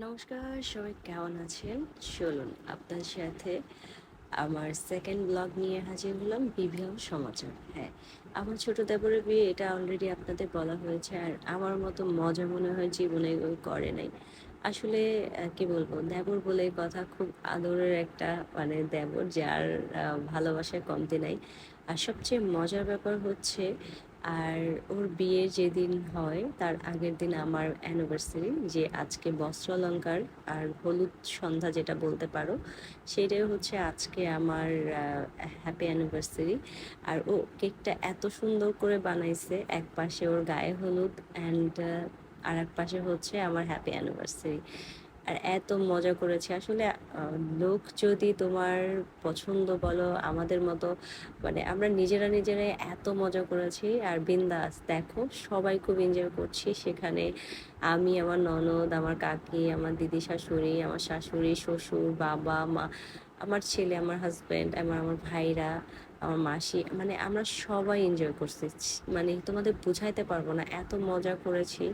নমস্কার, সবাই কেমন আছেন? চলুন আপনার সাথে আমার সেকেন্ড ব্লগ নিয়ে হাজির হলাম, বিবাহ সমাচার। হ্যাঁ, আমার ছোট দেবরের বিয়ে, এটা অলরেডি আপনাদের বলা হয়েছে। আর আমার মতো মজা মনে হয় জীবনে ওই করে নাই। আসলে কি বলবো, দেবর বলে কথা, খুব আদরের একটা দেবর, যার ভালোবাসার কমতি নাই। আর সবচেয়ে মজার ব্যাপার হচ্ছে, আর ওর বিয়ে যেদিন হয় তার আগের দিন আমার অ্যানিভার্সারি, যে আজকে বস্ত্র অলংকার আর হলুদ সন্ধ্যা যেটা বলতে পারো, সেটাই হচ্ছে আজকে আমার হ্যাপি অ্যানিভার্সারি। আর ও কেকটা এত সুন্দর করে বানাইছে, এক পাশে ওর গায়ে হলুদ অ্যান্ড আর এক পাশে হচ্ছে আমার হ্যাপি অ্যানিভার্সারি। আর এত মজা করেছে আসলে। লোক যদি তোমার পছন্দ বলো, আমাদের মতো আমরা নিজেরা নিজেরাই এত মজা করেছি। আর বিন্দাস দেখো, সবাই খুব এনজয় করছি সেখানে। আমি, আমার ননদ, আমার কাকি, আমার দিদি শাশুড়ি, আমার শাশুড়ি, শ্বশুর, বাবা মা, আমার ছেলে, আমার হাজব্যান্ড, আমার ভাইরা, আমার মাসি, আমরা সবাই এনজয় করছি। তোমাদের বুঝাইতে পারবো না, এত মজা করেছি।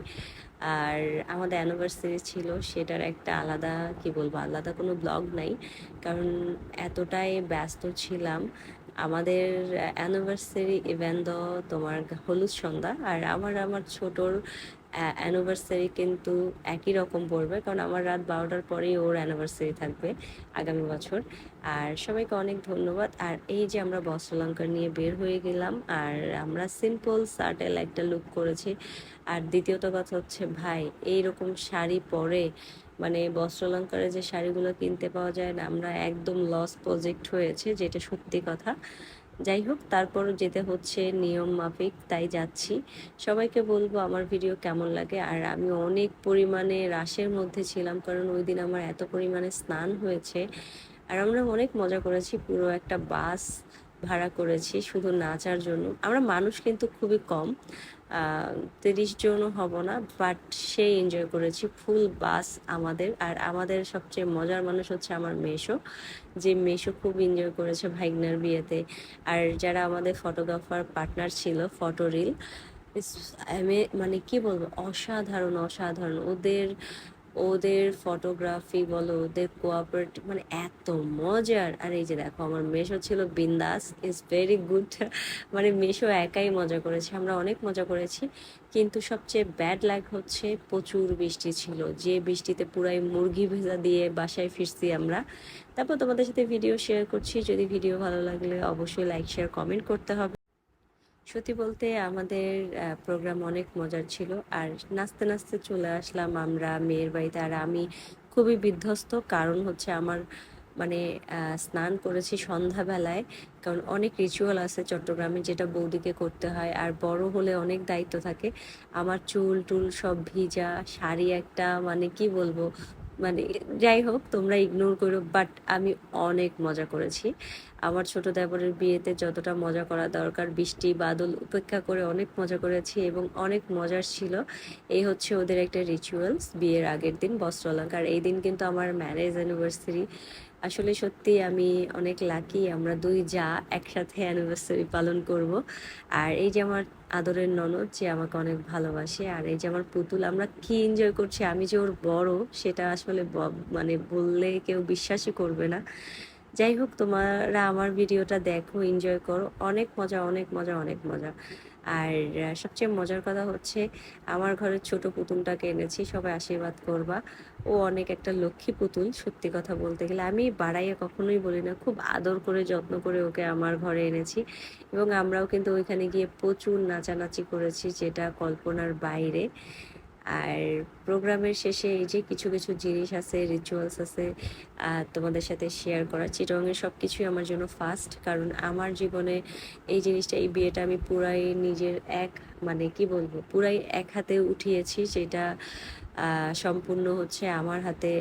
আর আমাদের অ্যানিভার্সারি ছিল, সেটার একটা আলাদা, কি বলবো, আলাদা কোনো ব্লগ নাই, কারণ এতটাই ব্যস্ত ছিলাম। আমাদের অ্যানিভার্সারি ইভেন্ট তোমার হলুদ সন্ধ্যা, আর আমার ছোটোর অ্যানিভার্সারি কিন্তু একই রকম পড়বে, কারণ আমার রাত 12টার পরেই ওর অ্যানিভার্সারি থাকবে আগামী বছর। আর সবাইকে অনেক ধন্যবাদ। আর এই যে আমরা বস্ত্রালঙ্কার নিয়ে বের হয়ে গেলাম, আর আমরা সিম্পল সাটেল একটা লুক করেছি। আর দ্বিতীয়ত কথা হচ্ছে, ভাই এইরকম শাড়ি পরে, বস্ত্রালঙ্কারে যে শাড়িগুলো কিনতে পাওয়া যায় না, আমরা একদম লস প্রজেক্ট হয়েছে, যেটা সত্যি কথা। যাই হোক, তারপরও যেতে হচ্ছে নিয়ম মাফিক, তাই যাচ্ছি। সবাইকে বলবো আমার ভিডিও কেমন লাগে। আর আমি অনেক পরিমাণে রাশের মধ্যে ছিলাম, কারণ ওই দিন আমার এত পরিমাণে স্নান হয়েছে। আর আমরা অনেক মজা করেছি, পুরো একটা বাস ভাড়া করেছি শুধু নাচার জন্য। আমরা মানুষ কিন্তু খুবই কম, 30 জনও হব না, বাট সেই এনজয় করেছি ফুল বাস আমাদের। আর আমাদের সবচেয়ে মজার মানুষ হচ্ছে আমার মেসো, যে মেসো খুব এনজয় করেছে ভাইগনার বিয়েতে। আর যারা আমাদের ফটোগ্রাফার পার্টনার ছিল, ফটো রিল, কি বলবো, অসাধারণ অসাধারণ। ওদের ওদের ফটোগ্রাফি বলো, ওদের কোঅপারেট, এত মজার। আর এই যে দেখো, আমার মেশো ছিল বিন্দাস, ইজ ভেরি গুড। মেশো একাই মজা করেছে, আমরা অনেক মজা করেছি। কিন্তু সবচেয়ে ব্যাড লাগ হচ্ছে, প্রচুর বৃষ্টি ছিল, যে বৃষ্টিতে পুরাই মুরগি ভেজা দিয়ে বাসায় ফিরছি আমরা। তারপর তোমাদের সাথে ভিডিও শেয়ার করছি। যদি ভিডিও ভালো লাগলে অবশ্যই লাইক শেয়ার কমেন্ট করতে হবে। সত্যি বলতে আমাদের প্রোগ্রাম অনেক মজার ছিল। আর নাচতে নাচতে চলে আসলাম আমরা মেয়ের বাড়িতে। আর আমি খুবই বিধ্বস্ত, কারণ হচ্ছে আমার স্নান করেছি সন্ধ্যাবেলায়, কারণ অনেক রিচুয়াল আছে চট্টগ্রামে, যেটা বৌদিকে করতে হয়। আর বড় হলে অনেক দায়িত্ব থাকে। আমার চুল টুল সব ভিজা, শাড়ি একটা, কি বলবো, মানে যাই হোক, তোমরা ইগনোর করো, বাট আমি অনেক মজা করেছি। আমার ছোট দেবরের বিয়েতে যতটা মজা করা দরকার, বৃষ্টি বাদল উপেক্ষা করে অনেক মজা করেছি, এবং অনেক মজার ছিল। এই হচ্ছে ওদের একটা রিচুয়ালস, বিয়ের আগের দিন বস্ত্র অলংকার। এই দিন কিন্তু আমার ম্যারেজ অ্যানিভার্সারি। আসলে সত্যি আমি অনেক লাকি, আমরা দুই যা একসাথে অ্যানিভার্সারি পালন করব। আর এই যে আমার আদরের ননদ, যে আমাকে অনেক ভালোবাসে, আর এই যে আমার পুতুল, আমরা কি এনজয় করছি। আমি যে ওর বড়, সেটা আসলে বললে কেউ বিশ্বাসই করবে না। যাই হোক, তোমরা আমার ভিডিওটা দেখো, এনজয় করো, অনেক মজা অনেক মজা অনেক মজা। আর সবচেয়ে মজার কথা হচ্ছে, আমার ঘরের ছোট পুতুলটাকে এনেছি, সবাই আশীর্বাদ করবা। ও অনেক একটা লক্ষ্মী পুতুল, সত্যি কথা বলতে গেলে আমি বাড়াইয়া কখনোই বলি না, খুব আদর করে যত্ন করে ওকে আমার ঘরে এনেছি। এবং আমরাও কিন্তু ওইখানে গিয়ে প্রচুর নাচানাচি করেছি, যেটা কল্পনার বাইরে। আর প্রোগ্রামের শেষে এই যে কিছু কিছু জিনিস আছে, রিচুয়ালস আছে, তোমাদের সাথে শেয়ার করা। চিটংয়ের সব কিছুই আমার জন্য ফার্স্ট, কারণ আমার জীবনে এই জিনিসটা, এই বিয়েটা আমি পুরাই নিজের এক, কি বলবো, পুরাই এক হাতে উঠিয়েছি, যেটা সম্পূর্ণ হচ্ছে আমার হাতে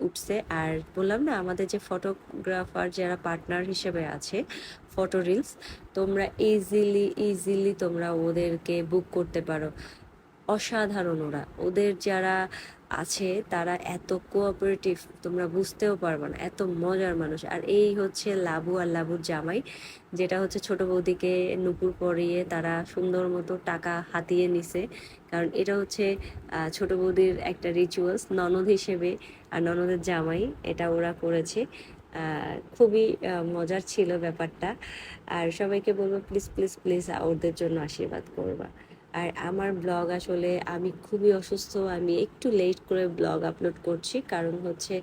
উঠছে। আর বললাম না, আমাদের যে ফটোগ্রাফার যারা পার্টনার হিসেবে আছে, ফটো রিলস, তোমরা ইজিলি ইজিলি তোমরা ওদেরকে বুক করতে পারো। অসাধারণ ওরা, ওদের যারা আছে তারা এত কোঅপারেটিভ, তোমরা বুঝতেও পারবে না, এত মজার মানুষ। আর এই হচ্ছে লাবু আর লাবুর জামাই, যেটা হচ্ছে ছোট বৌদিকে নুপুর পরিয়ে তারা সুন্দর মতো টাকা হাতিয়ে নিছে। কারণ এটা হচ্ছে ছোট বৌদির একটা রিচুয়ালস ননদ হিসেবে, আর ননদের জামাই এটা ওরা করেছে। খুবই মজার ছিল ব্যাপারটা। আর সবাইকে বলবো প্লিজ প্লিজ প্লিজ ওদের জন্য আশীর্বাদ করবা। আর আমার ব্লগ আসলে আমি খুবই অসুস্থ, আমি একটু লেট করে ব্লগ আপলোড করছি, কারণ হচ্ছে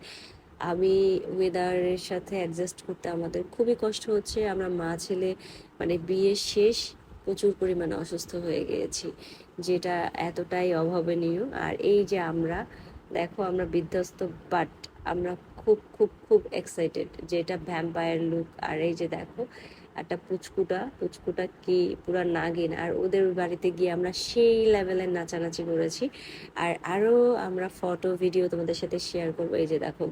আমি ওয়েদারের সাথে অ্যাডজাস্ট করতে আমাদের খুবই কষ্ট হচ্ছে। আমরা মা ছেলে মানে বিয়ে শেষ প্রচুর পরিমাণে অসুস্থ হয়ে গিয়েছি, যেটা এতটাই অভাবনীয়। আর এই যে আমরা দেখো আমরা বিধ্বস্ত, বাট আমরা খুব খুব খুব এক্সাইটেড যে এটা ভ্যাম্পায়ার লুক। আর এই যে দেখো একটা পুচকুটা, পুচকুটা কি পুরা নাগিন। আর ওদের বাড়িতে গিয়ে আমরা সেই লেভেলের নাচানাচি করেছি। আর আরও আমরা ফটো ভিডিও তোমাদের সাথে শেয়ার করবো। এই যে দেখো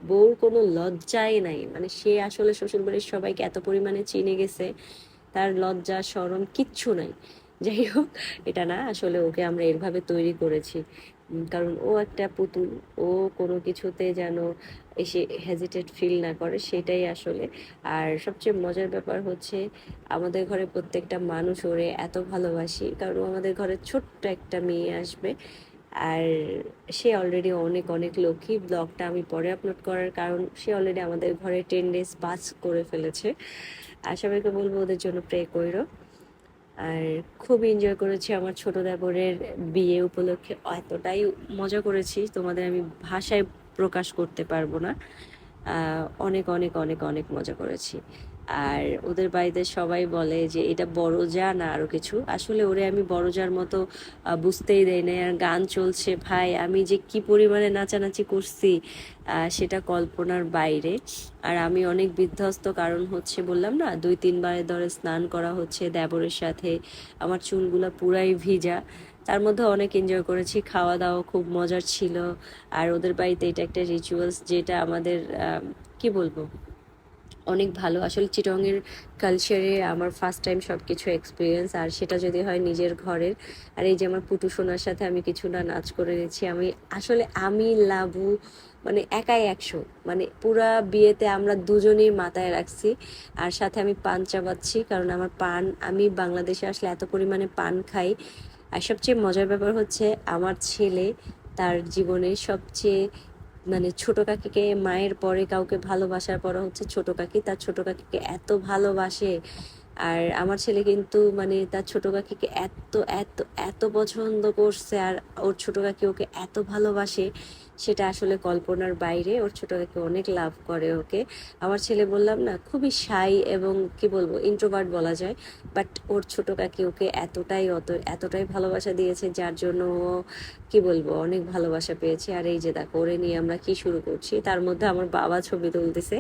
বউর কোনো লজ্জাই নাই, মানে সে আসলে শ্বশুরবাড়ির সবাইকে এত পরিমাণে চিনে গেছে, তার লজ্জা শরম কিচ্ছু নাই। যাই হোক, এটা না, আসলে ওকে আমরা এভাবে তৈরি করেছি কারণ ও একটা পুতুল, ও কোনো কিছুতে যেন এসে হেজিটেট ফিল না করে, সেটাই আসলে। আর সবচেয়ে মজার ব্যাপার হচ্ছে আমাদের ঘরে প্রত্যেকটা মানুষ ওরে এত ভালোবাসি, কারণ ও আমাদের ঘরে ছোট্ট একটা মেয়ে আসবে। আর সে অলরেডি অনেক অনেক লক্ষ্মী। ব্লগটা আমি পরে আপলোড করার কারণ সে অলরেডি আমাদের ঘরে 10 days পাস করে ফেলেছে। আর সবাইকে বলবো ওদের জন্য প্রে কইরো। আর খুব এনজয় করেছি আমার ছোট দেবরের বিয়ে উপলক্ষে, এতটাই মজা করেছি তোমাদের আমি ভাষায় প্রকাশ করতে পারবো না। অনেক অনেক অনেক অনেক মজা করেছি। আর ওদের বাড়িতে সবাই বলে যে এটা বড় যা না আরো কিছু, আসলে ওরে আমি বড় যার মতো বুঝতেই দেয় না। আর গান চলছে ভাই, আমি যে কি পরিমাণে নাচানাচি করছি সেটা কল্পনার বাইরে। আর আমি অনেক বিধ্বস্ত, কারণ হচ্ছে বললাম না 2-3 বার ধরে স্নান করা হচ্ছে দেবরের সাথে, আমার চুলগুলা পুরাই ভিজা। তার মধ্যে অনেক এনজয় করেছি, খাওয়া দাওয়া খুব মজার ছিল। আর ওদের বাড়িতে এটা একটা রিচুয়ালস, যেটা আমাদের কি বলবো অনেক ভালো। আসলে চিটংয়ের কালচারে আমার ফার্স্ট টাইম সব কিছু এক্সপিরিয়েন্স, আর সেটা যদি হয় নিজের ঘরের। আর এই যে আমার পুটু সোনার সাথে আমি কিছুটা নাচ করে নিচ্ছি। আমি আসলে আমি লাবু মানে একাই 100, মানে পুরা বিয়েতে আমরা দুজনেই মাথায় রাখছি। আর সাথে আমি পান চাবাচ্ছি, কারণ আমার পান, আমি বাংলাদেশে আসলে এত পরিমাণে পান খাই। আর সবচেয়ে মজার ব্যাপার হচ্ছে আমার ছেলে তার জীবনে সবচেয়ে মানে ছোট কাকিকে মায়ের পরে কাউকে ভালোবাসার পরে হচ্ছে ছোট কাকি, তার ছোট কাকিকে এত ভালোবাসে। আর আমার ছেলে কিন্তু মানে তার ছোট কাকিকে এত এত এত পছন্দ করছে, আর ওর ছোট কাকি ওকে এত ভালোবাসে, সেটা আসলে কল্পনার বাইরে। ওর ছোট কাকি অনেক লাভ করে ওকে। আমার ছেলে বললাম না খুবই শাই এবং কি বলবো ইন্ট্রোভার্ট বলা যায়, বাট ওর ছোট কাকি ওকে এতটাই ভালোবাসা দিয়েছে, যার জন্য ও কি বলবো অনেক ভালোবাসা পেয়েছে। আর এই যে দেখো ওরে নিয়ে আমরা কি শুরু করছি, তার মধ্যে আমার বাবা ছবি তুলতেছে।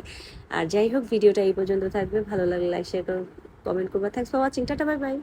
আর যাই হোক, ভিডিওটা এই পর্যন্ত থাকবে, ভালো লাগলে লাইক শেয়ার কমেন্ট করবা। Thanks for watching, tata bye bye.